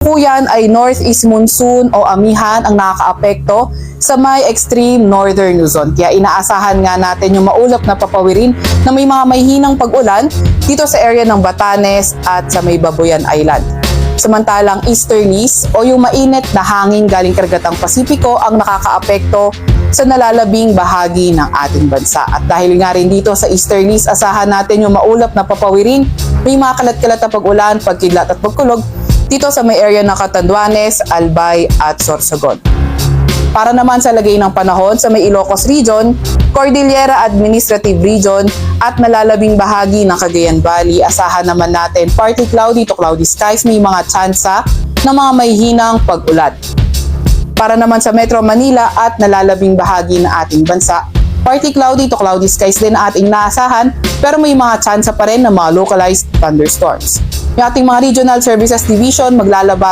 Kasalukuyan ay northeast monsoon o amihan ang nakakaapekto sa may extreme northern Luzon. Kaya inaasahan nga natin yung maulap na papawirin na may mga mahihinang pag-ulan dito sa area ng Batanes at sa may Babuyan Island. Samantalang easterlies o yung mainit na hangin galing karagatang Pasipiko ang nakakaapekto sa nalalabing bahagi ng ating bansa. At dahil nga rin dito sa easterlies, asahan natin yung maulap na papawirin, may mga kalat-kalat na pag-ulan, pagkidlat at pagkulog dito sa may area ng Catanduanes, Albay at Sorsogon. Para naman sa lagay ng panahon sa may Ilocos Region, Cordillera Administrative Region at nalalabing bahagi ng Cagayan Valley, asahan naman natin partly cloudy to cloudy skies, may mga tsansa ng mga mahihinang pag-ulan. Para naman sa Metro Manila at nalalabing bahagi ng ating bansa, partly cloudy to cloudy skies din ating naasahan, pero may mga tsansa pa rin ng mga localized thunderstorms. Yung ating mga Regional Services Division maglalaba